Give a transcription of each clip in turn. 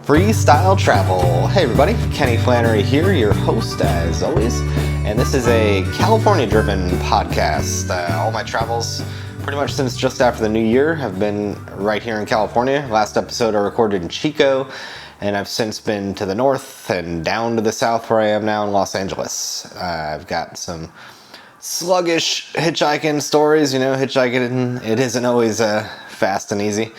Freestyle Travel. Hey everybody, Kenny Flannery here, your host as always, and this is a California-driven podcast. All my travels, pretty much since just after the new year, have been right here in California. Last episode I recorded in Chico, and I've since been to the north and down to the south where I am now in Los Angeles. I've got some sluggish hitchhiking stories. You know, hitchhiking, it isn't always fast and easy.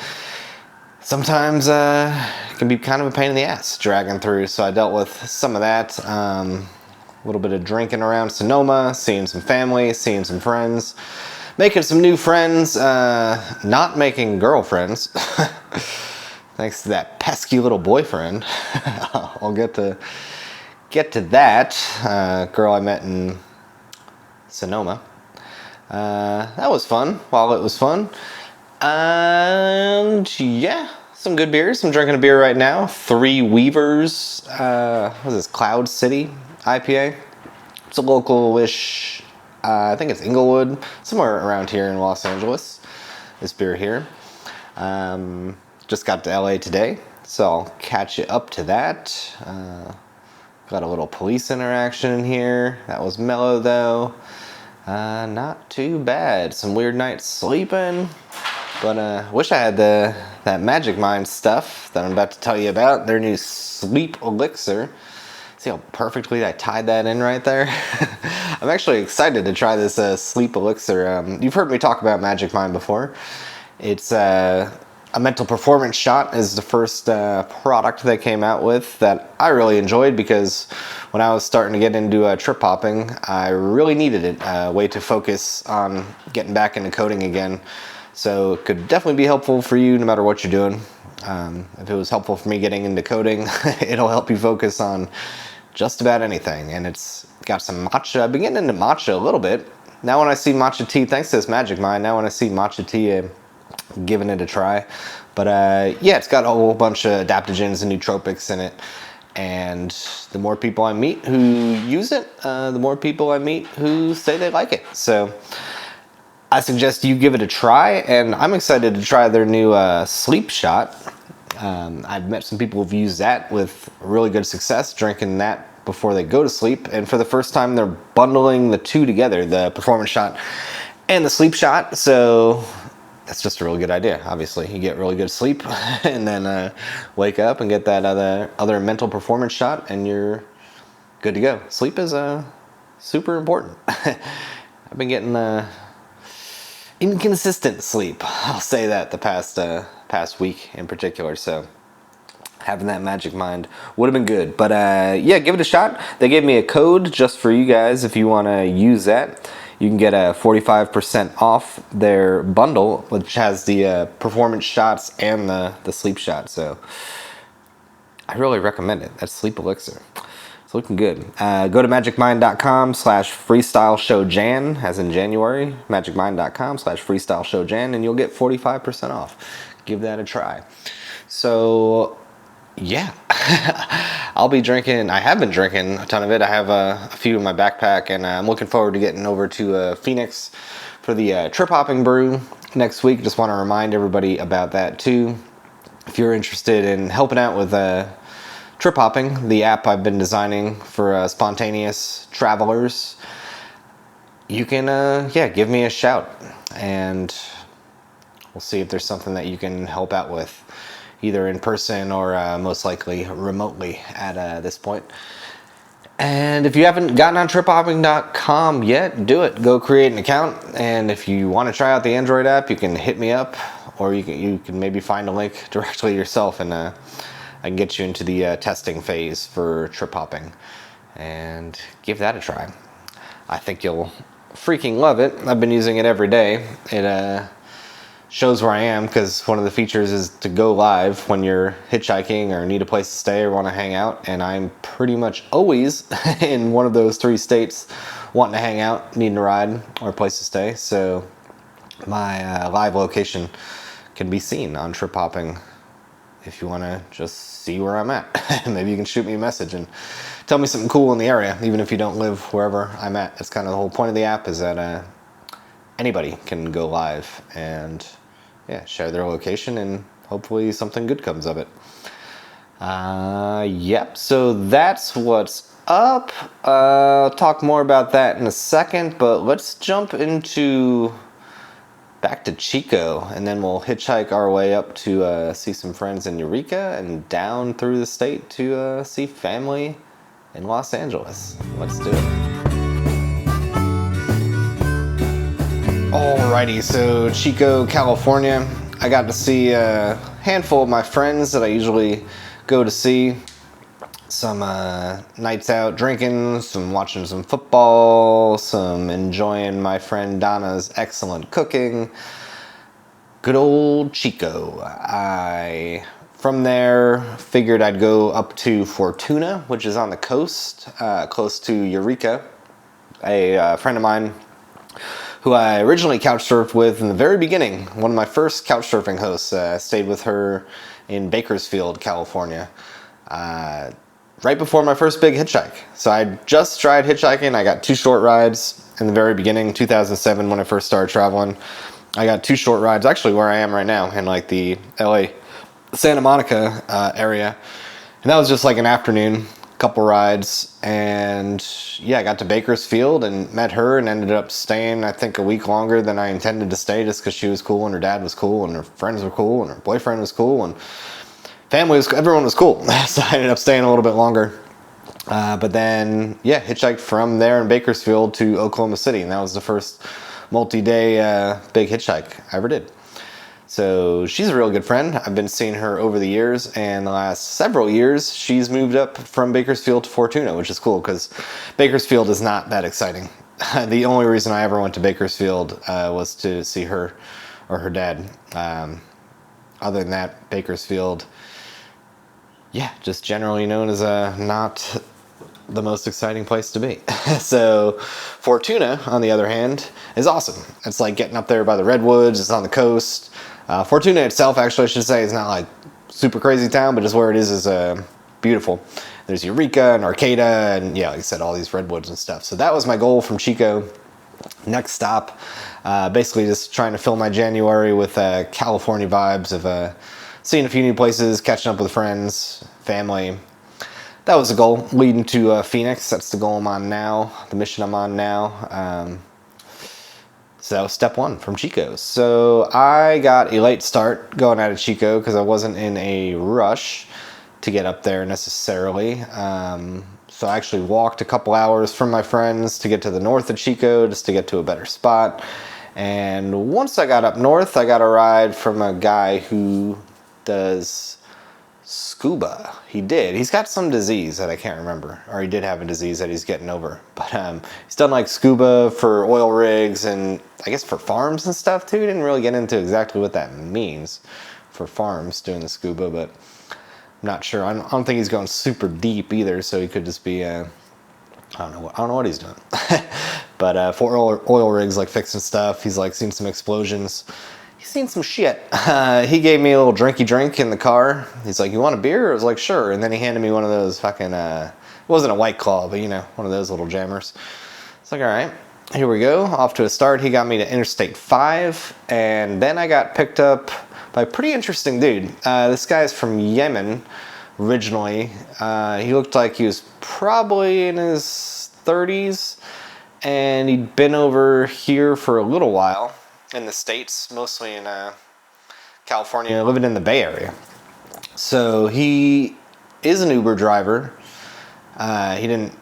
Sometimes it can be kind of a pain in the ass dragging through, so I dealt with some of that. A little bit of drinking around Sonoma, seeing some family, seeing some friends, making some new friends, not making girlfriends, thanks to that pesky little boyfriend. I'll get to that. Girl I met in Sonoma. That was fun while it was fun. And yeah, some good beers. I'm drinking a beer right now. Three Weavers. What is this? Cloud City IPA. It's a local-ish, I think it's Inglewood, somewhere around here in Los Angeles. This beer here. Just got to LA today, so I'll catch you up to that. Got a little police interaction in here. That was mellow though. Not too bad. Some weird nights sleeping. But wish I had that Magic Mind stuff that I'm about to tell you about. Their new sleep elixir. See how perfectly I tied that in right there? I'm actually excited to try this sleep elixir. You've heard me talk about Magic Mind before. It's a mental performance shot is the first product they came out with that I really enjoyed, because when I was starting to get into trip hopping, I really needed it. A way to focus on getting back into coding again. So it could definitely be helpful for you no matter what you're doing. If it was helpful for me getting into coding, it'll help you focus on just about anything. And it's got some matcha. I've been getting into matcha a little bit. Now when I see matcha tea, thanks to this Magic Mind, now when I see matcha tea, I'm giving it a try. But yeah, it's got a whole bunch of adaptogens and nootropics in it. And the more people I meet who use it, the more people I meet who say they like it. So I suggest you give it a try, and I'm excited to try their new sleep shot. I've met some people who've used that with really good success, drinking that before they go to sleep. And for the first time, they're bundling the two together, the performance shot and the sleep shot. So that's just a really good idea. Obviously, you get really good sleep and then wake up and get that other mental performance shot, and you're good to go. Sleep is super important. I've been getting inconsistent sleep, I'll say that, the past week in particular. So having that Magic Mind would have been good. But yeah, give it a shot. They gave me a code just for you guys if you want to use that. You can get a 45% off their bundle, which has the performance shots and the sleep shot. So I really recommend it. That's Sleep Elixir. It's looking good. Go to magicmind.com/freestyleshowjan, as in January. magicmind.com/freestyleshowjan, and you'll get 45% off. Give that a try. So yeah, I'll be drinking. I have been drinking a ton of it. I have a few in my backpack, and I'm looking forward to getting over to Phoenix for the trip hopping brew next week. Just want to remind everybody about that too. If you're interested in helping out with trip hopping, the app I've been designing for spontaneous travelers, you can yeah, give me a shout, and we'll see if there's something that you can help out with, either in person or most likely remotely at this point. And if you haven't gotten on triphopping.com yet, do it. Go create an account, and if you want to try out the Android app, you can hit me up, or you can maybe find a link directly yourself, and I can get you into the testing phase for trip hopping, and give that a try. I think you'll freaking love it. I've been using it every day. It shows where I am, because one of the features is to go live when you're hitchhiking or need a place to stay or want to hang out, and I'm pretty much always in one of those three states, wanting to hang out, needing a ride, or a place to stay. So my live location can be seen on Trip Hopping if you want to just see where I'm at. Maybe you can shoot me a message and tell me something cool in the area, even if you don't live wherever I'm at. That's kind of the whole point of the app, is that anybody can go live and yeah, share their location, and hopefully something good comes of it. Yep, so that's what's up. I'll talk more about that in a second, but let's jump into back to Chico, and then we'll hitchhike our way up to see some friends in Eureka and down through the state to see family in Los Angeles. Let's do it. Alrighty, so Chico, California. I got to see a handful of my friends that I usually go to see. Some nights out drinking, some watching some football, some enjoying my friend Donna's excellent cooking. Good old Chico. From there, figured I'd go up to Fortuna, which is on the coast, close to Eureka. A friend of mine who I originally couch surfed with in the very beginning, one of my first couch surfing hosts, stayed with her in Bakersfield, California, right before my first big hitchhike. So I just tried hitchhiking. I got 2 short rides in the very beginning, 2007, when I first started traveling. I got 2 short rides, actually where I am right now, in like the LA, Santa Monica area. And that was just like an afternoon, couple rides, and yeah, I got to Bakersfield and met her and ended up staying, I think, a week longer than I intended to stay, just because she was cool and her dad was cool and her friends were cool and her boyfriend was cool and everyone was cool. So I ended up staying a little bit longer. But then, yeah, hitchhiked from there in Bakersfield to Oklahoma City, and that was the first multi-day big hitchhike I ever did. So she's a real good friend. I've been seeing her over the years, and the last several years she's moved up from Bakersfield to Fortuna, which is cool because Bakersfield is not that exciting. The only reason I ever went to Bakersfield was to see her or her dad. Other than that, Bakersfield, yeah, just generally known as not the most exciting place to be. So Fortuna, on the other hand, is awesome. It's like getting up there by the redwoods. It's on the coast. Fortuna itself, actually, I should say, is not like super crazy town, but just where it is beautiful. There's Eureka and Arcata and, yeah, like I said, all these redwoods and stuff. So that was my goal from Chico. Next stop, basically just trying to fill my January with California vibes of seeing a few new places, catching up with friends, family. That was the goal, leading to Phoenix. That's the goal I'm on now, the mission I'm on now. So that was step 1 from Chico. So I got a late start going out of Chico because I wasn't in a rush to get up there necessarily. So I actually walked a couple hours from my friends to get to the north of Chico, just to get to a better spot. And once I got up north, I got a ride from a guy who does scuba. He's got some disease that I can't remember, or he did have a disease that he's getting over, but he's done like scuba for oil rigs and I guess for farms and stuff too. He didn't really get into exactly what that means for farms doing the scuba, but I'm not sure. I don't think he's going super deep either, so he could just be I don't know what he's doing. But for oil rigs, like fixing stuff, he's like seen some explosions. Seen some shit. He gave me a little drinky drink in the car. He's like, "You want a beer?" I was like, "Sure." And then he handed me one of those fucking, it wasn't a White Claw, but you know, one of those little jammers. It's like, all right, here we go. Off to a start. He got me to Interstate 5, and then I got picked up by a pretty interesting dude. This guy is from Yemen originally. He looked like he was probably in his 30s, and he'd been over here for a little while. In the States, mostly in California, living in the Bay Area. So he is an Uber driver. He didn't,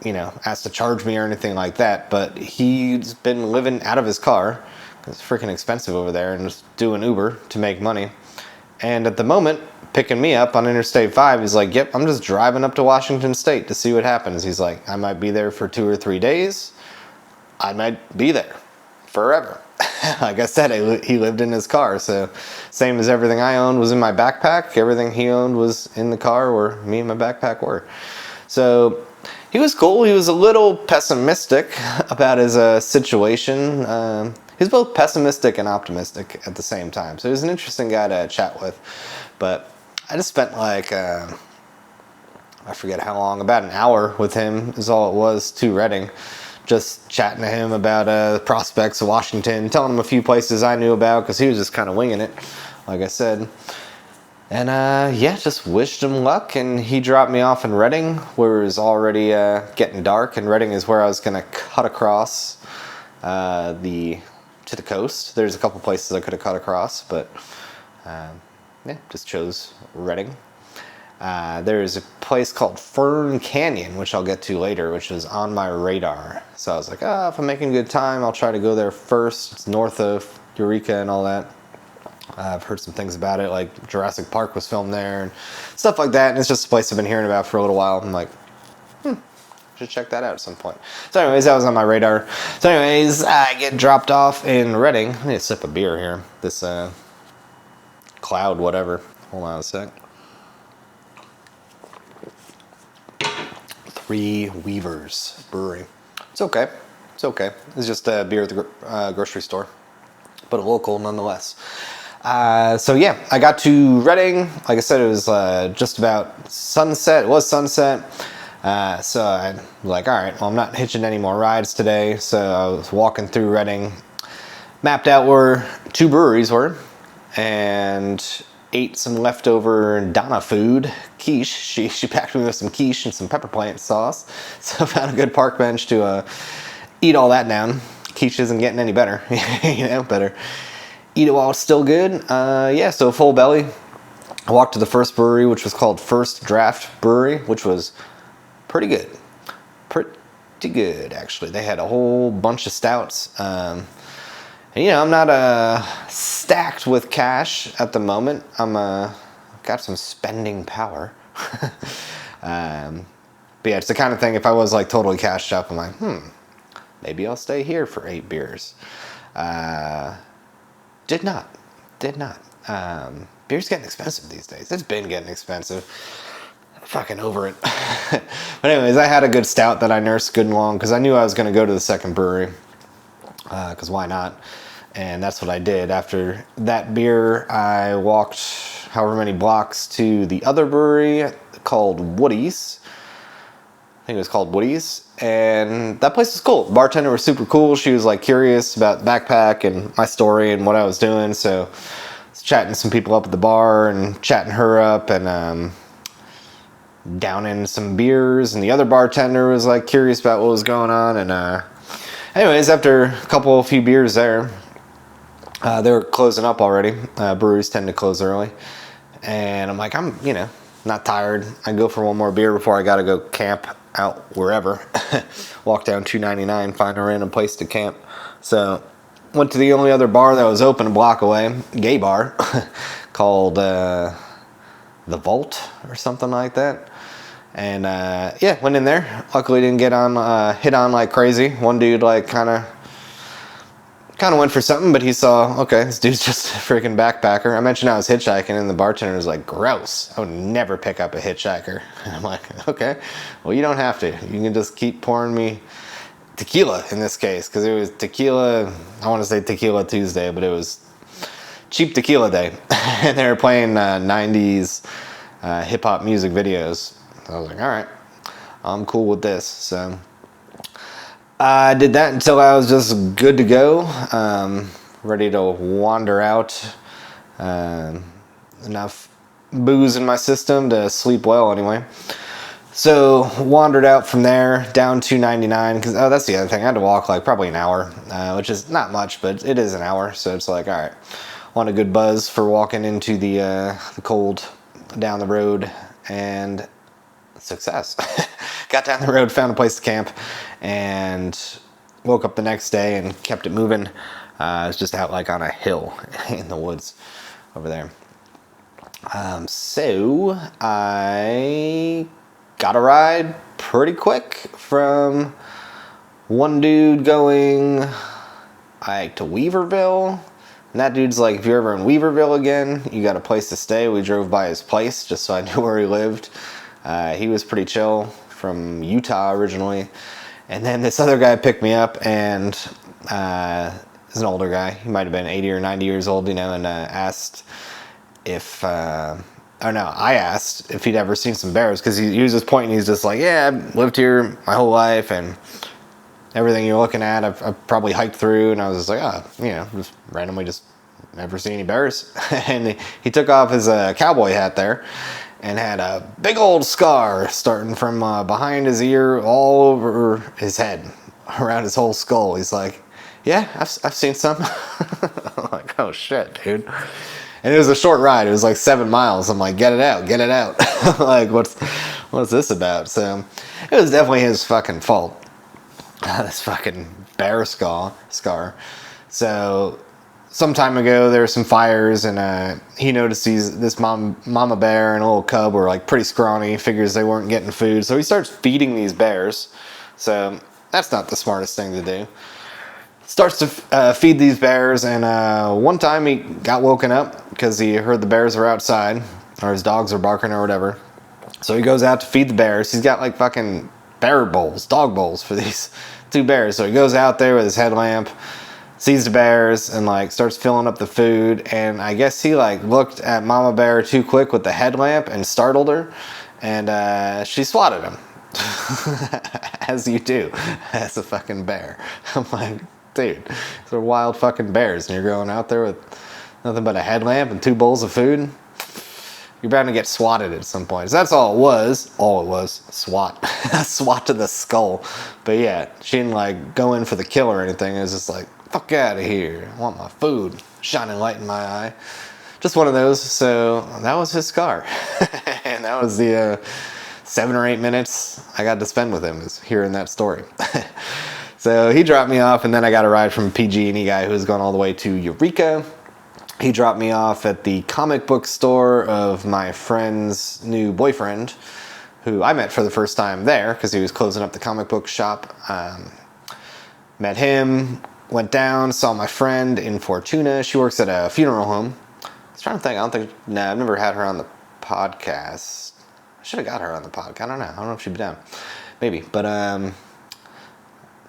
ask to charge me or anything like that, but he's been living out of his car. It's freaking expensive over there, and just doing Uber to make money. And at the moment, picking me up on Interstate 5, he's like, "Yep, I'm just driving up to Washington State to see what happens." He's like, "I might be there for 2 or 3 days. I might be there forever." Like I said, he lived in his car, so same as everything I owned was in my backpack. Everything he owned was in the car where me and my backpack were. So he was cool. He was a little pessimistic about his situation. He's both pessimistic and optimistic at the same time. So he was an interesting guy to chat with. But I just spent like, I forget how long, about an hour with him is all it was to Reading. Just chatting to him about the prospects of Washington, telling him a few places I knew about because he was just kind of winging it, like I said. And yeah, just wished him luck, and he dropped me off in Reading, where it was already getting dark, and Reading is where I was going to cut across to the coast. There's a couple places I could have cut across, but yeah, just chose Reading. There's a place called Fern Canyon, which I'll get to later, which was on my radar. So I was like, if I'm making good time, I'll try to go there first. It's north of Eureka and all that. I've heard some things about it, like Jurassic Park was filmed there and stuff like that. And it's just a place I've been hearing about for a little while. I'm like, should check that out at some point. So anyways, that was on my radar. So anyways, I get dropped off in Reading. I need a sip of beer here. This Cloud whatever. Hold on a sec. Three Weavers Brewery. It's okay. It's okay. It's just a beer at the grocery store, but a local nonetheless. So yeah, I got to Reading. Like I said, it was just about sunset. It was sunset. So I'm like, all right, well, I'm not hitching any more rides today. So I was walking through Reading, mapped out where two breweries were, and ate some leftover Donna food, quiche. She packed me with some quiche and some pepper plant sauce. So I found a good park bench to eat all that down. Quiche isn't getting any better, better eat it while it's still good. Yeah, so full belly. I walked to the first brewery, which was called First Draft Brewery, which was pretty good. Pretty good, actually. They had a whole bunch of stouts. And, I'm not stacked with cash at the moment. I've got some spending power. But yeah, it's the kind of thing, if I was like totally cashed up, I'm like, maybe I'll stay here for 8 beers. Did not. Beer's getting expensive these days. It's been getting expensive. I'm fucking over it. But anyways, I had a good stout that I nursed good and long because I knew I was going to go to the second brewery. Because why not? And that's what I did. After that beer, I walked however many blocks to the other brewery called Woody's. I think it was called Woody's, and that place was cool. The bartender was super cool. She was like curious about backpack and my story and what I was doing, so I was chatting some people up at the bar and chatting her up and downing some beers, and the other bartender was like curious about what was going on. And anyways, after a few beers there, they were closing up already. Breweries tend to close early, and I'm like, I'm not tired. I go for one more beer before I gotta go camp out wherever. Walk down 299, find a random place to camp. So went to the only other bar that was open a block away, gay bar, called The Vault or something like that. And yeah, went in there. Luckily didn't get hit on like crazy. One dude like kind of went for something, but he saw, okay, this dude's just a freaking backpacker. I mentioned I was hitchhiking, and the bartender was like, gross. I would never pick up a hitchhiker. And I'm like, okay, well, you don't have to. You can just keep pouring me tequila in this case, because it was tequila, I want to say Tequila Tuesday, but it was cheap tequila day. And they were playing 90s hip-hop music videos. So I was like, all right, I'm cool with this. So I did that until I was just good to go, ready to wander out. Enough booze in my system to sleep well anyway. So wandered out from there down 299 because that's the other thing. I had to walk like probably an hour, which is not much, but it is an hour. So it's like, all right, want a good buzz for walking into the cold down the road, and success. Got down the road, found a place to camp, and woke up the next day and kept it moving. It was just out like on a hill in the woods over there. So I got a ride pretty quick from one dude going like to Weaverville. And that dude's like, if you're ever in Weaverville again, you got a place to stay. We drove by his place just so I knew where he lived. He was pretty chill, from Utah originally. And then this other guy picked me up, and he's an older guy. He might have been 80 or 90 years old, and asked if, I asked if he'd ever seen some bears, because he was just pointing, he's just like, yeah, I've lived here my whole life, and everything you're looking at, I've probably hiked through. And I was just like, just randomly just never see any bears. And he took off his cowboy hat there and had a big old scar starting from behind his ear all over his head, around his whole skull. He's like, yeah, I've seen some. I'm like, oh shit, dude. And it was a short ride. It was like 7 miles. I'm like, get it out, get it out. Like, what's this about? So it was definitely his fucking fault. This fucking bear scar. So some time ago, there were some fires, and he noticed this mama bear and a little cub were like pretty scrawny. Figures they weren't getting food, so he starts feeding these bears. So that's not the smartest thing to do. Starts to feed these bears, and one time he got woken up because he heard the bears were outside, or his dogs are barking or whatever. So he goes out to feed the bears. He's got like fucking bear bowls, dog bowls for these 2 bears. So he goes out there with his headlamp, sees the bears, and like starts filling up the food. And I guess he like looked at Mama Bear too quick with the headlamp and startled her, and she swatted him. As you do, as a fucking bear. I'm like, dude, these are wild fucking bears, and you're going out there with nothing but a headlamp and 2 bowls of food. You're bound to get swatted at some point. So that's all it was. SWAT. SWAT to the skull. But yeah, she didn't like go in for the kill or anything. It was just like, fuck out of here. I want my food. Shining light in my eye. Just one of those. So that was his scar. And that was the 7 or 8 minutes I got to spend with him, is hearing that story. So he dropped me off, and then I got a ride from a PG&E guy who was going all the way to Eureka. He dropped me off at the comic book store of my friend's new boyfriend, who I met for the first time there because he was closing up the comic book shop. Met him, went down, saw my friend in Fortuna. She works at a funeral home. I was trying to think. I've never had her on the podcast. I should have got her on the podcast. I don't know if she'd be down. Maybe, but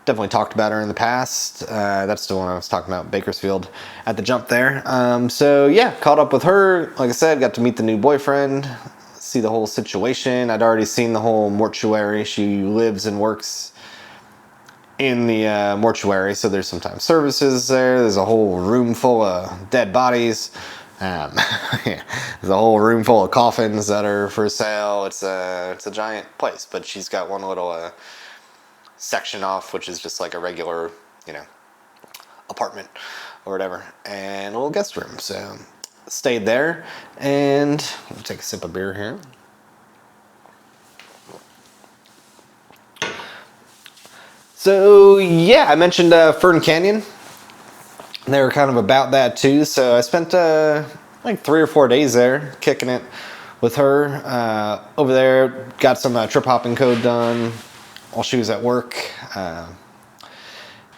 definitely talked about her in the past. That's the one I was talking about, Bakersfield, at the jump there. So yeah, caught up with her. Like I said, got to meet the new boyfriend, see the whole situation. I'd already seen the whole mortuary. She lives and works in the mortuary, so there's sometimes services there. There's a whole room full of dead bodies. Yeah, there's a whole room full of coffins that are for sale. It's a giant place, but she's got one little section off, which is just like a regular, apartment or whatever, and a little guest room. So stayed there, and I'll take a sip of beer here. So yeah, I mentioned Fern Canyon. They were kind of about that too. So I spent like 3 or 4 days there, kicking it with her over there. Got some trip hopping code done while she was at work.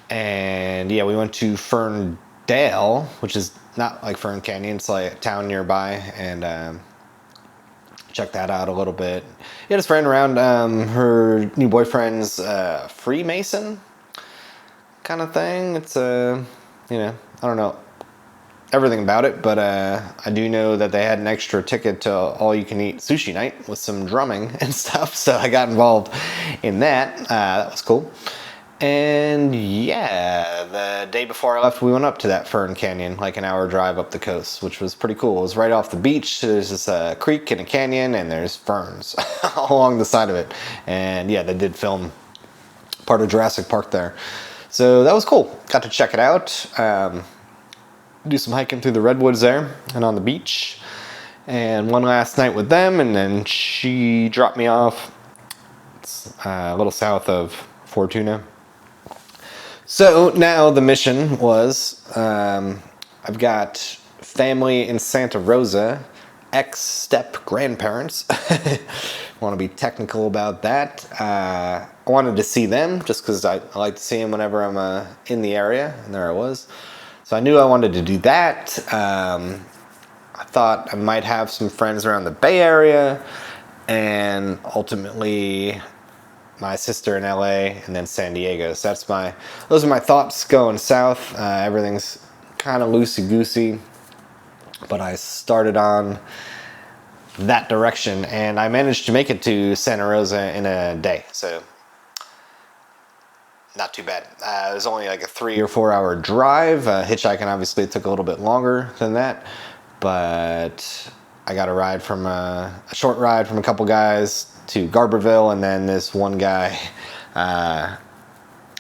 And yeah, we went to Ferndale, which is not like Fern Canyon. It's like a town nearby, and checked that out a little bit. Yeah, just ran around. Her new boyfriend's Freemason kind of thing. It's I don't know everything about it, but I do know that they had an extra ticket to all-you-can-eat sushi night with some drumming and stuff, so I got involved in that. That was cool. And yeah, the day before I left, we went up to that Fern Canyon, like an hour drive up the coast, which was pretty cool. It was right off the beach. There's this creek and a canyon, and there's ferns along the side of it. And yeah, they did film part of Jurassic Park there. So that was cool. Got to check it out. Do some hiking through the redwoods there and on the beach. And one last night with them, and then she dropped me off. It's a little south of Fortuna. So now the mission was, I've got family in Santa Rosa, ex-step-grandparents. Want to be technical about that. I wanted to see them just because I like to see them whenever I'm in the area, and there I was. So I knew I wanted to do that. I thought I might have some friends around the Bay Area, and ultimately my sister in LA, and then San Diego. So those are my thoughts going south. Everything's kind of loosey-goosey, but I started on that direction, and I managed to make it to Santa Rosa in a day. So not too bad. It was only like a 3 or 4 hour drive. Hitchhiking obviously took a little bit longer than that, but I got a short ride from a couple guys to Garberville, and then this one guy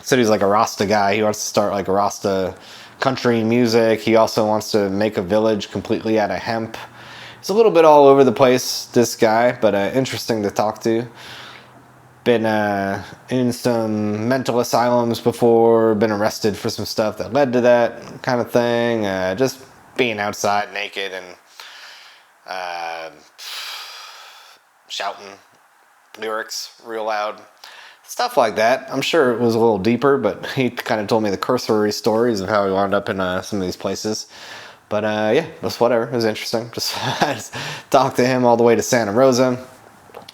said he's like a Rasta guy. He wants to start like a Rasta country music. He also wants to make a village completely out of hemp. He's a little bit all over the place, this guy, but interesting to talk to. Been in some mental asylums before, been arrested for some stuff that led to that kind of thing. Just being outside naked and shouting lyrics real loud. Stuff like that. I'm sure it was a little deeper, but he kind of told me the cursory stories of how he wound up in some of these places. But yeah, just whatever. It was interesting. Just talked to him all the way to Santa Rosa.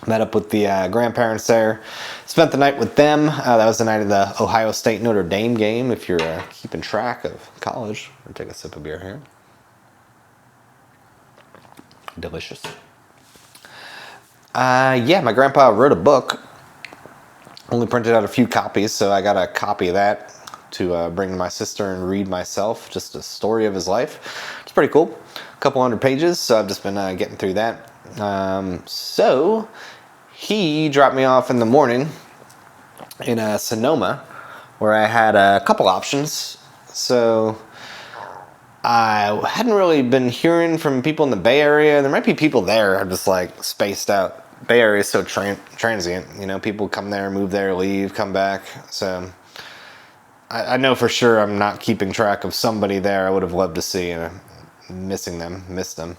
Met up with the grandparents there. Spent the night with them. That was the night of the Ohio State Notre Dame game, if you're keeping track of college. I'll take a sip of beer here. Delicious. Yeah, my grandpa wrote a book. Only printed out a few copies, so I got a copy of that to bring to my sister and read myself. Just a story of his life. It's pretty cool. A couple hundred pages, so I've just been getting through that. So he dropped me off in the morning in Sonoma, where I had a couple options. So I hadn't really been hearing from people in the Bay Area. There might be people there. I'm just like spaced out. Bay Area is so transient. You know, people come there, move there, leave, come back. So I know for sure I'm not keeping track of somebody there I would have loved to see. Missed them.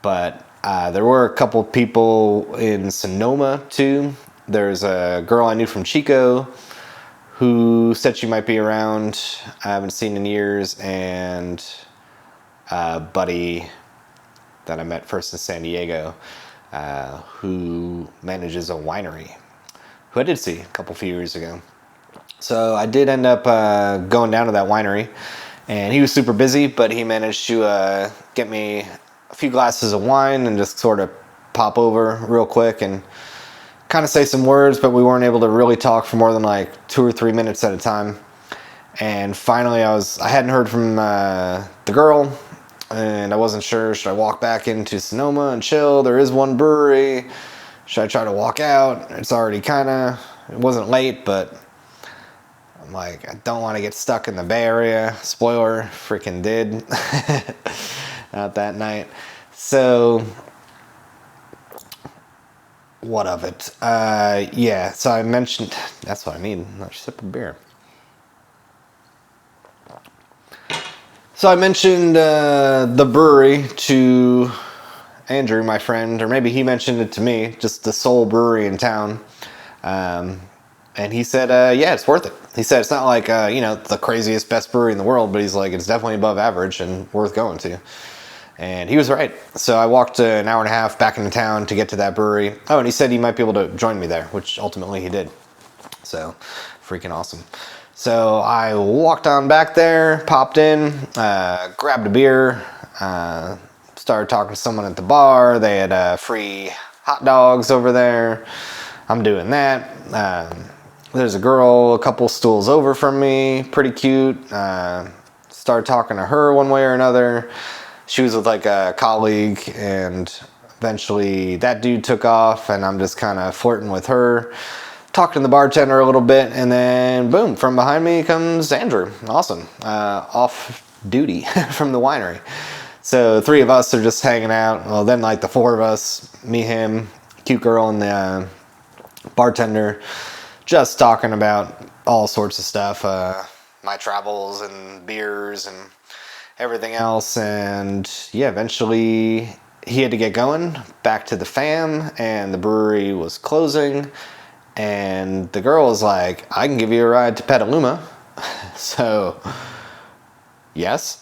But there were a couple people in Sonoma too. There's a girl I knew from Chico who said she might be around. I haven't seen in years. And a buddy that I met first in San Diego who manages a winery, who I did see a few years ago. So I did end up going down to that winery, and he was super busy, but he managed to get me a few glasses of wine and just sort of pop over real quick and kind of say some words, but we weren't able to really talk for more than like 2 or 3 minutes at a time. And finally I hadn't heard from the girl, and I wasn't sure, should I walk back into Sonoma and chill? There is one brewery. Should I try to walk out? It's already it wasn't late, but I'm like, I don't want to get stuck in the Bay Area. Spoiler, freaking did. Out that night. So what of it? Yeah, so I mentioned, that's what I need, another sip of beer. So I mentioned the brewery to Andrew, my friend, or maybe he mentioned it to me, just the sole brewery in town. And he said, yeah, it's worth it. He said it's not like, the craziest, best brewery in the world, but he's like, it's definitely above average and worth going to. And he was right. So I walked an hour and a half back into town to get to that brewery. Oh, and he said he might be able to join me there, which ultimately he did. So freaking awesome. So I walked on back there, popped in, grabbed a beer, started talking to someone at the bar. They had free hot dogs over there. I'm doing that. There's a girl a couple stools over from me, pretty cute. Started talking to her one way or another. She was with like a colleague, and eventually that dude took off, and I'm just kind of flirting with her. Talking to the bartender a little bit, and then boom, from behind me comes Andrew. Awesome. Off duty from the winery. So 3 of us are just hanging out. Well, then like the 4 of us, me, him, cute girl, and the bartender, just talking about all sorts of stuff. My travels and beers and everything else. And yeah, eventually he had to get going back to the fam, and the brewery was closing. And the girl was like, I can give you a ride to Petaluma. So, yes.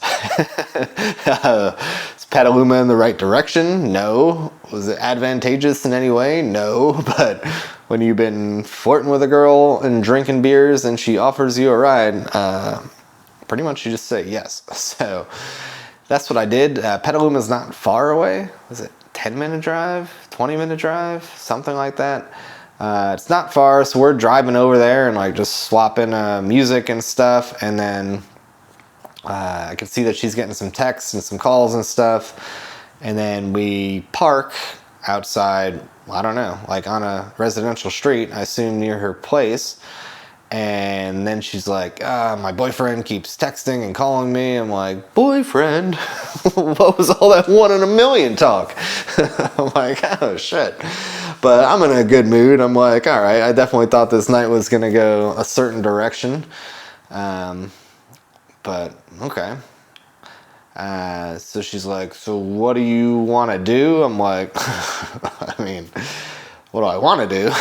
Is Petaluma in the right direction? No. Was it advantageous in any way? No. But when you've been flirting with a girl and drinking beers and she offers you a ride, pretty much you just say yes. So that's what I did. Petaluma's not far away. Was it 10-minute drive? 20-minute drive? Something like that. It's not far, so we're driving over there and like just swapping music and stuff, and then I can see that she's getting some texts and some calls and stuff, and then we park outside, I don't know, like on a residential street, I assume near her place. And then she's like, my boyfriend keeps texting and calling me. I'm like, boyfriend? What was all that 1 in a million talk? I'm like, oh shit. But I'm in a good mood. I'm like, all right, I definitely thought this night was gonna go a certain direction. But okay. So she's like, so what do you want to do? I'm like, I mean, what do I want to do?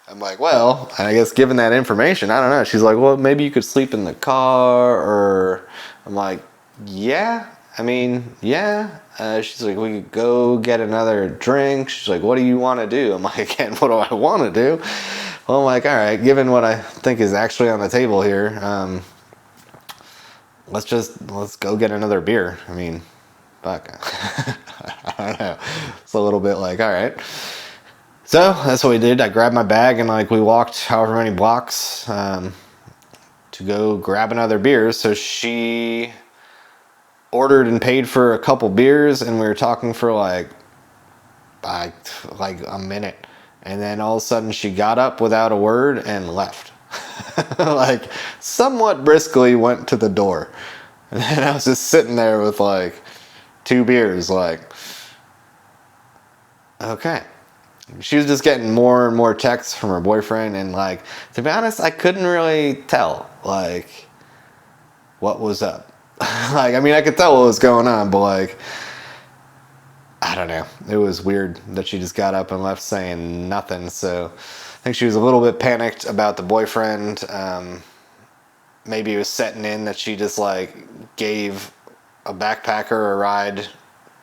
I'm like, well, I guess given that information, I don't know. She's like, well, maybe you could sleep in the car, or I'm like, yeah, I mean, yeah. She's like, we could go get another drink. She's like, what do you want to do? I'm like, again, what do I want to do? Well, I'm like, all right, given what I think is actually on the table here, let's go get another beer. I mean, fuck. I don't know. It's a little bit like, all right. So that's what we did. I grabbed my bag and like we walked however many blocks to go grab another beer. So she ordered and paid for a couple beers, and we were talking for like a minute, and then all of a sudden she got up without a word and left. Like somewhat briskly went to the door, and then I was just sitting there with like 2 beers, like, okay. She was just getting more and more texts from her boyfriend, and like, to be honest, I couldn't really tell like what was up. Like, I mean, I could tell what was going on, but like, I don't know. It was weird that she just got up and left saying nothing. So I think she was a little bit panicked about the boyfriend. Maybe it was setting in that she just like gave a backpacker a ride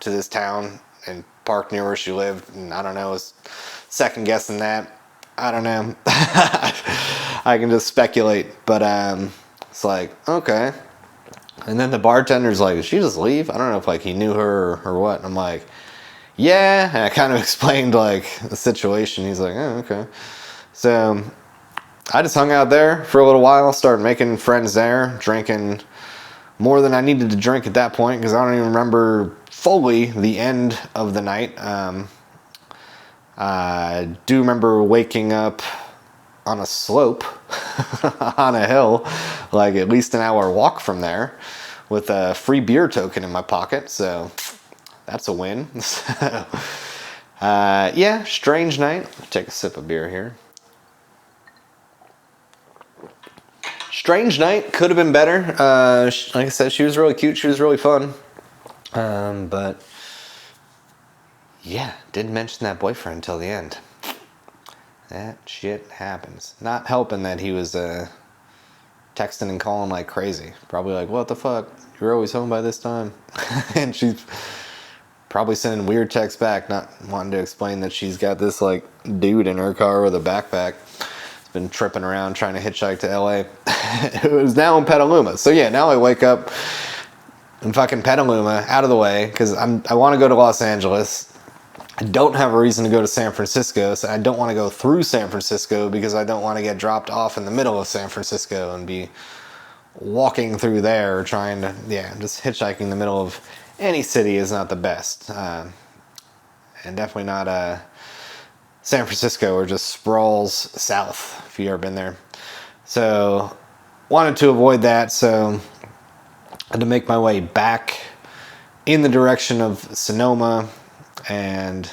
to this town and parked near where she lived, and I don't know, was second guessing that. I don't know. I can just speculate, but it's like, okay. And then the bartender's like, did she just leave? I don't know if like he knew her or what. And I'm like, yeah. And I kind of explained like the situation. He's like, oh, okay. So I just hung out there for a little while, started making friends there, drinking more than I needed to drink at that point, because I don't even remember fully the end of the night. I do remember waking up on a slope on a hill, like at least an hour walk from there, with a free beer token in my pocket, so that's a win. Yeah, strange night. Take a sip of beer here. Strange night, could have been better. Like I said, she was really cute, she was really fun. But yeah, didn't mention that boyfriend until the end. That shit happens. Not helping that he was texting and calling like crazy. Probably like, what the fuck? You're always home by this time? And she's probably sending weird texts back, not wanting to explain that she's got this like dude in her car with a backpack. He's been tripping around trying to hitchhike to LA. It was now in Petaluma. So yeah, now I wake up in fucking Petaluma, out of the way, because I want to go to Los Angeles. I don't have a reason to go to San Francisco, so I don't want to go through San Francisco because I don't want to get dropped off in the middle of San Francisco and be walking through there trying to, yeah, just hitchhiking in the middle of any city is not the best. And definitely not San Francisco, or just sprawls south, if you've ever been there. So wanted to avoid that, so I had to make my way back in the direction of Sonoma, and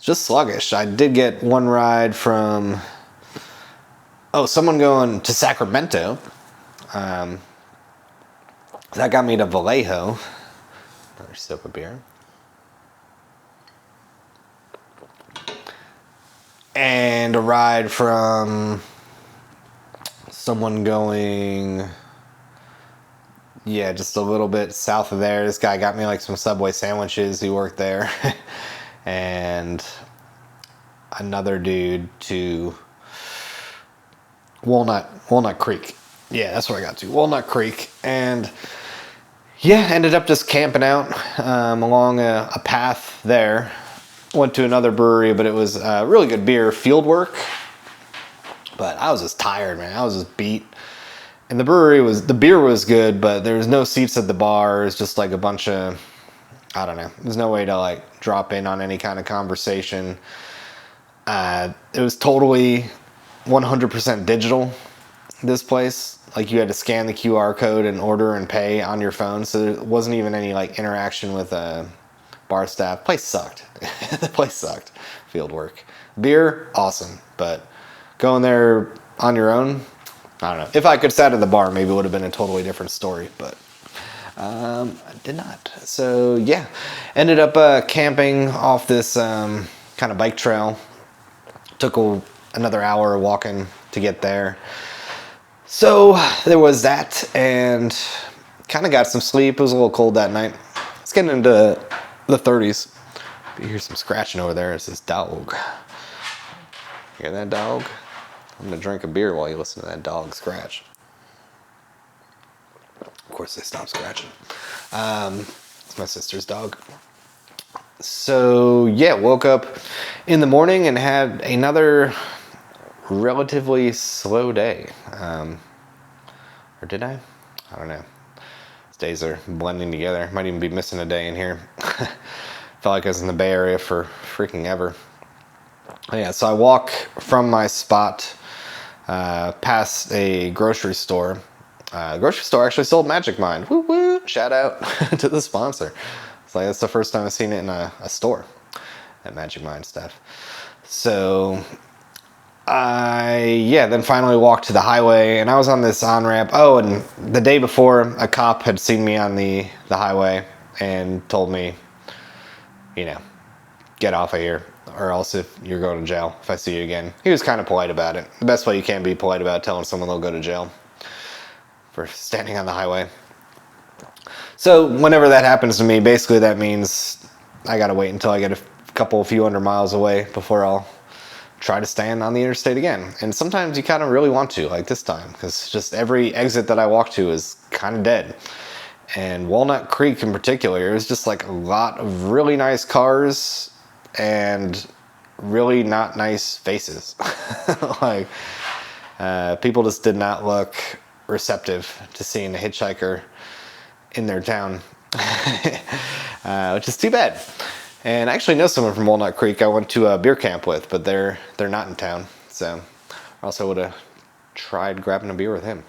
just sluggish. I did get one ride from, someone going to Sacramento. That got me to Vallejo. Another sip of beer. And a ride from someone going, yeah, just a little bit south of there. This guy got me like some Subway sandwiches. He worked there. And another dude to Walnut Creek. Yeah, that's where I got to. Walnut Creek. And yeah, ended up just camping out along a path there. went to another brewery, but it was really good beer, Fieldwork. But I was just tired, man. I was just beat. And the beer was good, but there was no seats at the bar. It was just like a bunch of, I don't know. There's no way to like drop in on any kind of conversation. It was totally 100% digital, this place. Like you had to scan the QR code and order and pay on your phone. So there wasn't even any like interaction with bar staff. Place sucked. The place sucked. Fieldwork. Beer, awesome. But going there on your own, I don't know. If I could sat at the bar, maybe it would have been a totally different story. But I did not. So yeah, ended up camping off this kind of bike trail. Took another hour walking to get there. So there was that, and kind of got some sleep. It was a little cold that night. It's getting into the 30s. You hear some scratching over there. It's this dog. You hear that dog? I'm gonna drink a beer while you listen to that dog scratch. Of course they stopped scratching. It's my sister's dog. So yeah, woke up in the morning and had another relatively slow day. Or did I? I don't know. These days are blending together. Might even be missing a day in here. Felt like I was in the Bay Area for freaking ever. Yeah, so I walk from my spot past a grocery store. The grocery store actually sold Magic Mind. Woo woo! Shout out to the sponsor. It's like that's the first time I've seen it in a store, that Magic Mind stuff. So then finally walked to the highway, and I was on this on-ramp. Oh, and the day before, a cop had seen me on the highway and told me, you know, get off of here, or else if you're going to jail if I see you again. He was kind of polite about it. The best way you can be polite about telling someone they'll go to jail for standing on the highway. So whenever that happens to me, basically that means I gotta wait until I get a few hundred miles away before I'll try to stand on the interstate again. And sometimes you kind of really want to, like this time, because just every exit that I walk to is kind of dead. And Walnut Creek in particular, it was just like a lot of really nice cars and really not nice faces. Like people just did not look receptive to seeing a hitchhiker in their town, which is too bad. And I actually know someone from Walnut Creek I went to a beer camp with, but they're not in town, so I also would have tried grabbing a beer with him.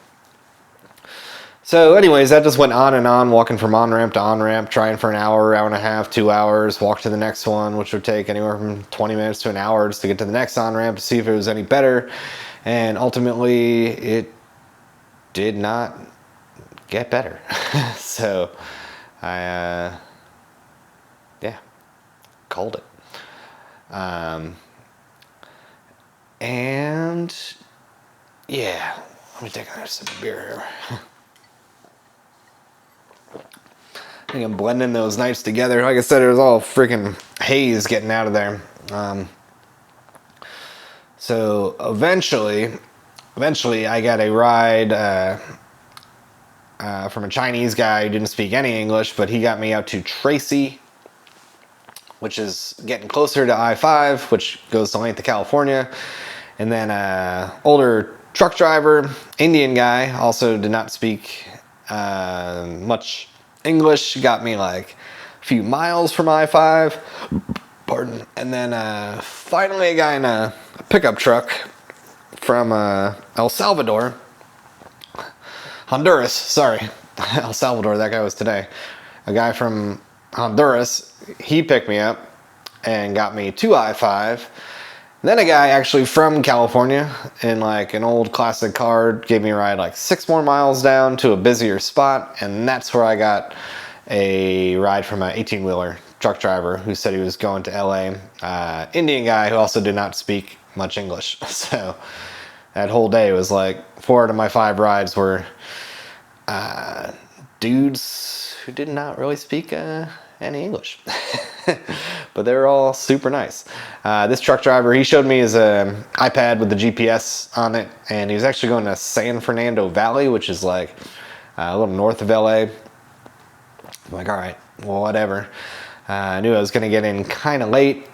So anyways, that just went on and on, walking from on-ramp to on-ramp, trying for an hour, hour and a half, 2 hours, walk to the next one, which would take anywhere from 20 minutes to an hour just to get to the next on-ramp to see if it was any better. And ultimately, it did not get better. So I, called it. And yeah, let me take another sip of beer here. I think I'm blending those nights together. Like I said, it was all freaking haze getting out of there. So eventually I got a ride from a Chinese guy who didn't speak any English, but he got me out to Tracy, which is getting closer to I-5, which goes to length of California. And then older truck driver, Indian guy, also did not speak much English, got me like a few miles from I-5, pardon. And then finally a guy in a pickup truck from El Salvador, Honduras, sorry, El Salvador, that guy was today. A guy from Honduras, he picked me up and got me to I-5. Then a guy actually from California in like an old classic car gave me a ride like 6 more miles down to a busier spot, and that's where I got a ride from an 18-wheeler truck driver who said he was going to LA. Indian guy who also did not speak much English. So that whole day was like 4 out of my 5 rides were dudes who did not really speak any English. But they were all super nice. This truck driver, he showed me his iPad with the GPS on it, and he was actually going to San Fernando Valley, which is like a little north of LA. I'm like, all right, well, whatever. I knew I was going to get in kind of late,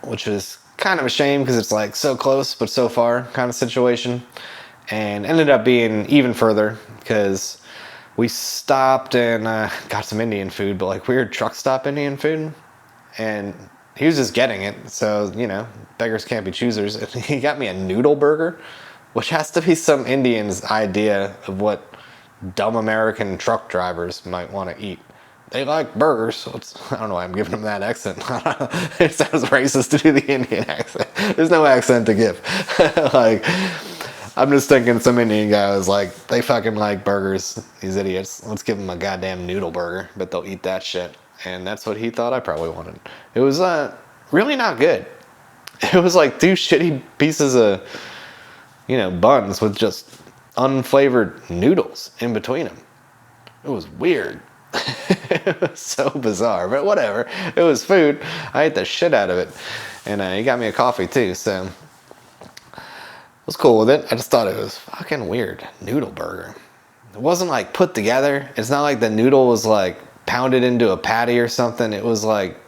which was kind of a shame because it's like so close but so far kind of situation. And ended up being even further because we stopped and got some Indian food, but like weird truck stop Indian food. And he was just getting it. So, you know, beggars can't be choosers. He got me a noodle burger, which has to be some Indian's idea of what dumb American truck drivers might want to eat. They like burgers. So I don't know why I'm giving them that accent. It sounds racist to do the Indian accent. There's no accent to give. Like, I'm just thinking some Indian guy was like, they fucking like burgers, these idiots. Let's give them a goddamn noodle burger. Bet they'll eat that shit. And that's what he thought I probably wanted. It was really not good. It was like two shitty pieces of, you know, buns with just unflavored noodles in between them. It was weird. It was so bizarre, but whatever. It was food. I ate the shit out of it. And he got me a coffee too, so I was cool with it. I just thought it was fucking weird. Noodle burger. It wasn't like put together. It's not like the noodle was like pounded into a patty or something. It was like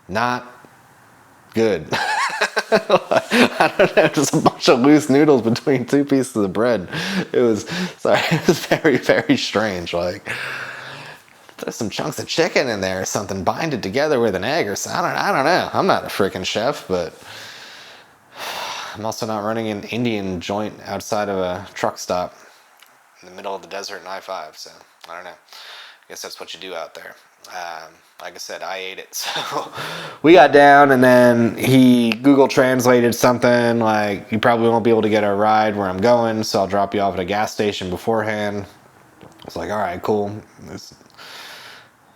not good. I don't know, just a bunch of loose noodles between two pieces of bread. It was very, very strange. Like, there's some chunks of chicken in there or something, bind it together with an egg or something. I don't know. I'm not a freaking chef, but I'm also not running an Indian joint outside of a truck stop in the middle of the desert in I-5, so I don't know. I guess that's what you do out there. Like I said, I ate it. So we got down, and then he Google translated something like, you probably won't be able to get a ride where I'm going, so I'll drop you off at a gas station beforehand. I was like, all right, cool.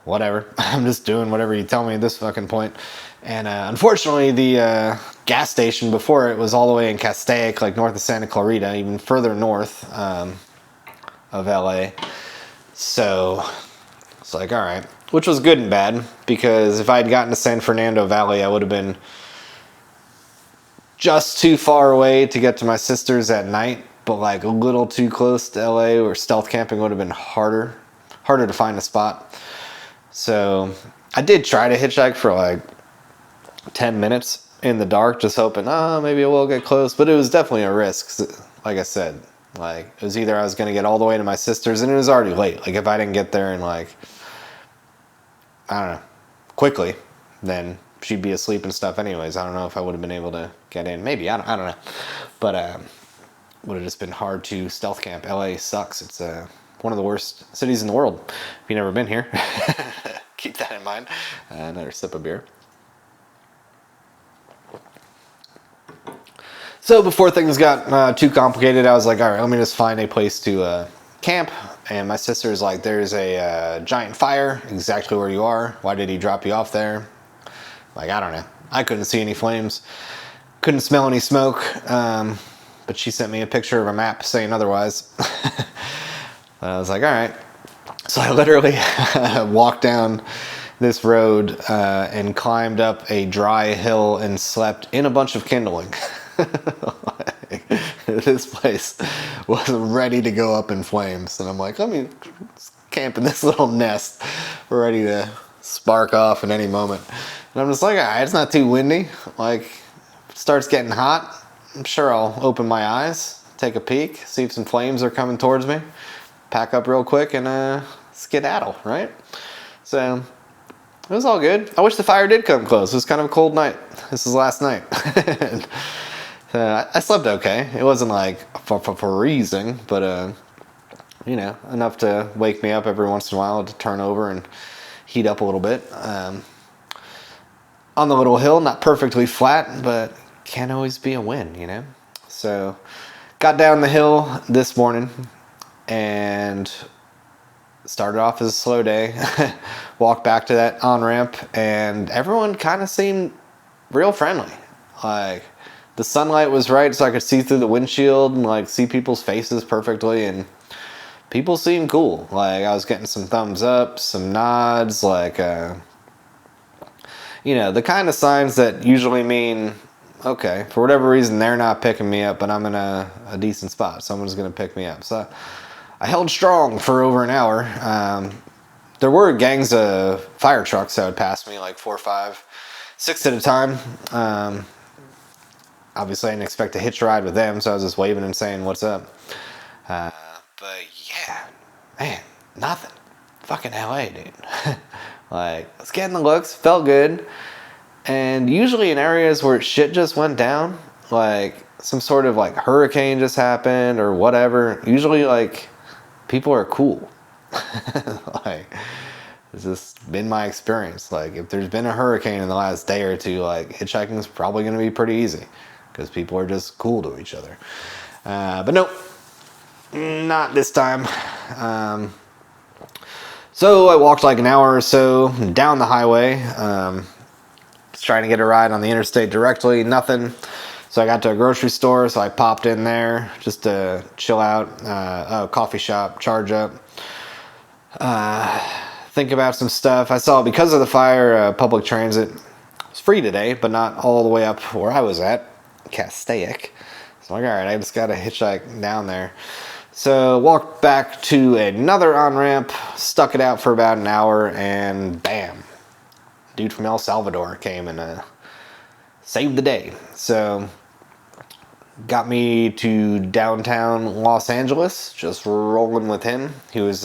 Whatever. I'm just doing whatever you tell me at this fucking point. And unfortunately, the gas station before it was all the way in Castaic, like north of Santa Clarita, even further north of LA. So it's like, all right. Which was good and bad, because if I had gotten to San Fernando Valley, I would have been just too far away to get to my sister's at night, but like a little too close to LA, where stealth camping would have been harder to find a spot. So I did try to hitchhike for like 10 minutes in the dark, just hoping, maybe I will get close, but it was definitely a risk. Like I said, like it was either I was going to get all the way to my sister's, and it was already late. Like if I didn't get there in like, I don't know, quickly, then she'd be asleep and stuff anyways. I don't know if I would have been able to get in. Maybe, I don't know. But would have just been hard to stealth camp. LA sucks. It's one of the worst cities in the world. If you've never been here, keep that in mind. Another sip of beer. So before things got too complicated, I was like, all right, let me just find a place to camp. And my sister's like, there's a giant fire exactly where you are. Why did he drop you off there? Like, I don't know. I couldn't see any flames. Couldn't smell any smoke. But she sent me a picture of a map saying otherwise. I was like, all right. So I literally walked down this road and climbed up a dry hill and slept in a bunch of kindling. This place was ready to go up in flames, and I'm like, let me camp in this little nest, ready to spark off at any moment. And I'm just like, all right, it's not too windy. Like, if it starts getting hot, I'm sure I'll open my eyes, take a peek, see if some flames are coming towards me, pack up real quick, and skedaddle, right? So it was all good. I wish the fire did come close. It was kind of a cold night. This was last night. I slept okay. It wasn't like freezing, but you know, enough to wake me up every once in a while to turn over and heat up a little bit. On the little hill, not perfectly flat, but can always be a win, you know? So got down the hill this morning and started off as a slow day. Walked back to that on-ramp, and everyone kind of seemed real friendly. Like, the sunlight was right, so I could see through the windshield and like see people's faces perfectly, and people seemed cool. Like, I was getting some thumbs up, some nods, like you know, the kind of signs that usually mean, okay, for whatever reason they're not picking me up, but I'm in a decent spot, someone's gonna pick me up. So I held strong for over an hour. There were gangs of fire trucks that would pass me, like 4 or 5 6 at a time. Obviously, I didn't expect a hitch ride with them, so I was just waving and saying, "What's up?" But yeah, man, nothing. Fucking LA, dude. Like, I was getting the looks, felt good. And usually in areas where shit just went down, like some sort of like hurricane just happened or whatever, usually like people are cool. Like, it's just been my experience. Like, if there's been a hurricane in the last day or two, like, hitchhiking is probably going to be pretty easy because people are just cool to each other. But nope, not this time. So I walked like an hour or so down the highway, trying to get a ride on the interstate directly, nothing. So I got to a grocery store, so I popped in there just to chill out, a coffee shop, charge up, think about some stuff. I saw, because of the fire, public transit was free today, but not all the way up where I was at, Castaic. So I'm like, all right, I just got to hitchhike down there. So walked back to another on-ramp, stuck it out for about an hour, and bam, dude from El Salvador came and saved the day. So got me to downtown Los Angeles, just rolling with him. He was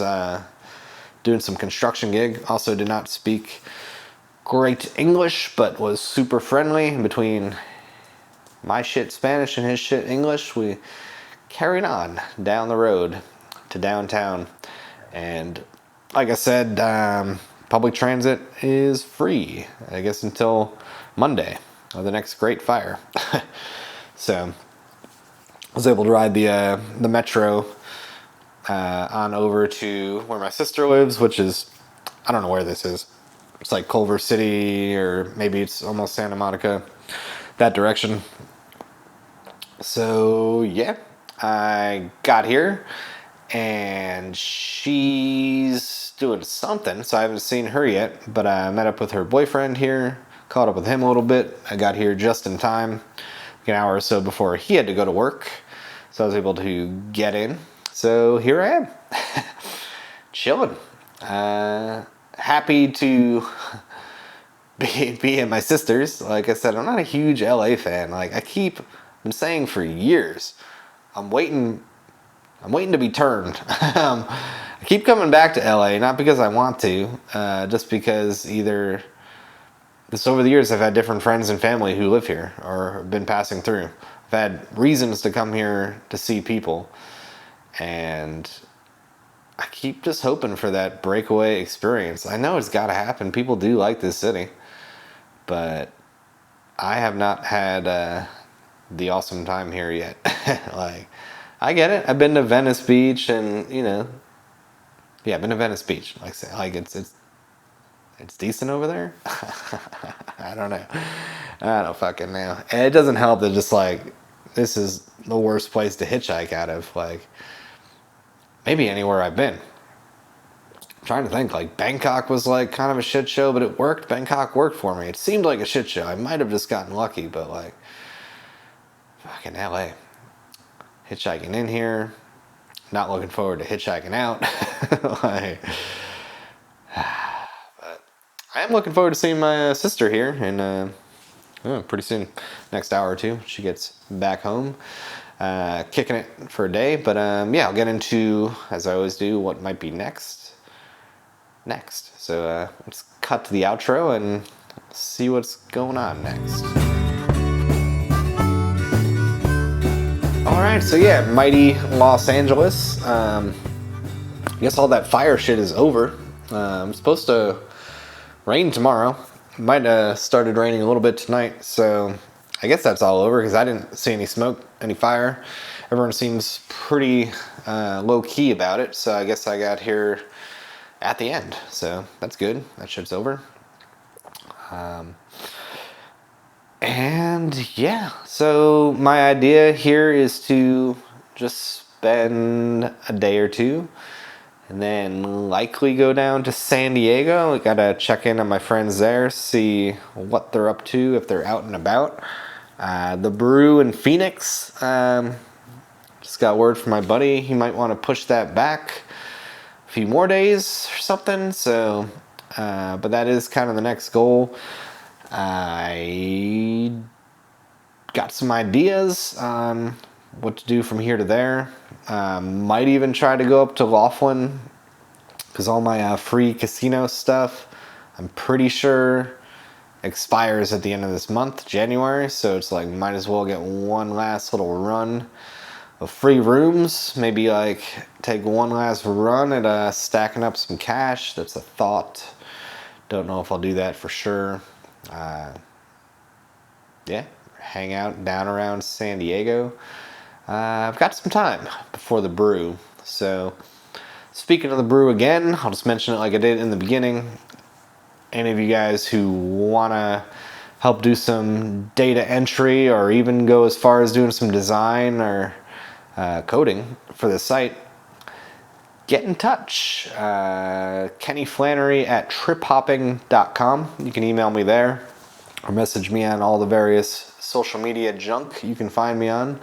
doing some construction gig. Also did not speak great English, but was super friendly. Between my shit Spanish and his shit English, we carried on down the road to downtown. And like I said, public transit is free, I guess, until Monday of the next great fire. So I was able to ride the metro on over to where my sister lives, which is, I don't know where this is. It's like Culver City, or maybe it's almost Santa Monica, that direction. So yeah, I got here and she's doing something, so I haven't seen her yet, but I met up with her boyfriend here, caught up with him a little bit. I got here just in time, like an hour or so before he had to go to work, so I was able to get in. So here I am, chilling. Happy to be at my sister's. Like I said, I'm not a huge LA fan. Like I keep been saying for years, I'm waiting to be turned. I keep coming back to LA, not because I want to, just because either this, over the years I've had different friends and family who live here or have been passing through. I've had reasons to come here to see people, and I keep just hoping for that breakaway experience. I know it's got to happen. People do like this city, but I have not had the awesome time here yet. Like, I get it. I've been to Venice Beach, and yeah, I've been to Venice Beach. Like it's decent over there. I don't know. I don't fucking know. And it doesn't help that just like this is the worst place to hitchhike out of. Like, maybe anywhere I've been. I'm trying to think. Like, Bangkok was like kind of a shit show, but it worked. Bangkok worked for me. It seemed like a shit show. I might have just gotten lucky, but like, fucking LA. Hitchhiking in here, not looking forward to hitchhiking out. Like, but I am looking forward to seeing my sister here, and pretty soon, next hour or two, she gets back home, kicking it for a day. But yeah, I'll get into, as I always do, what might be next. So let's cut to the outro and see what's going on next. Alright, so yeah, mighty Los Angeles. I guess all that fire shit is over. It's supposed to rain tomorrow. Might have started raining a little bit tonight, so I guess that's all over because I didn't see any smoke, any fire. Everyone seems pretty low-key about it, so I guess I got here at the end. So that's good. That shit's over. And yeah, so my idea here is to just spend a day or two and then likely go down to San Diego. I gotta check in on my friends there, see what they're up to, if they're out and about. The brew in Phoenix, just got word from my buddy, he might want to push that back a few more days or something. So, but that is kind of the next goal. I got some ideas on what to do from here to there. Might even try to go up to Laughlin, because all my free casino stuff, I'm pretty sure, expires at the end of this month, January. So it's like, might as well get one last little run of free rooms. Maybe like take one last run at stacking up some cash. That's a thought. Don't know if I'll do that for sure. Yeah, hang out down around San Diego. I've got some time before the brew. So speaking of the brew again, I'll just mention it like I did in the beginning. Any of you guys who want to help do some data entry or even go as far as doing some design or coding for the site, get in touch. kenflannery@triphopping.com. You can email me there or message me on all the various social media junk you can find me on,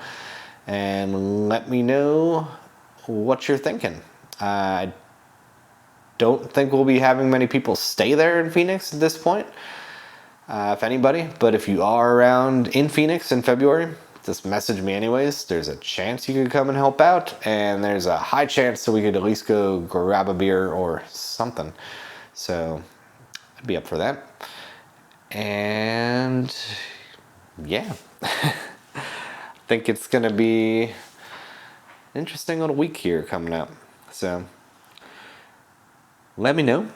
and let me know what you're thinking. I don't think we'll be having many people stay there in Phoenix at this point, if anybody, but if you are around in Phoenix in February, just message me anyways. There's a chance you could come and help out, and there's a high chance that we could at least go grab a beer or something. So I'd be up for that. And yeah, I think it's gonna be an interesting little week here coming up. So let me know.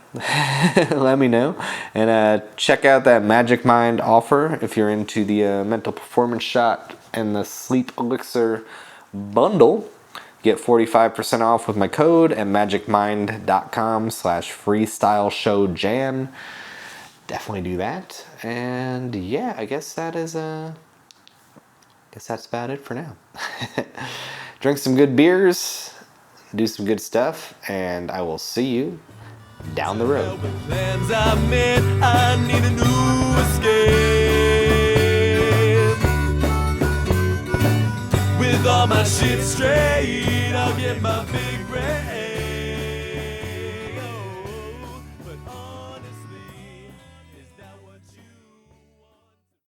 Let me know. And check out that Magic Mind offer if you're into the mental performance shot and the sleep elixir bundle. Get 45% off with my code at magicmind.com/freestyleshowjan. Definitely do that. And yeah, I guess that's about it for now. Drink some good beers, do some good stuff, and I will see you down the road. Plans I made, I need a new escape. With all my shit straight, I'll get my big break.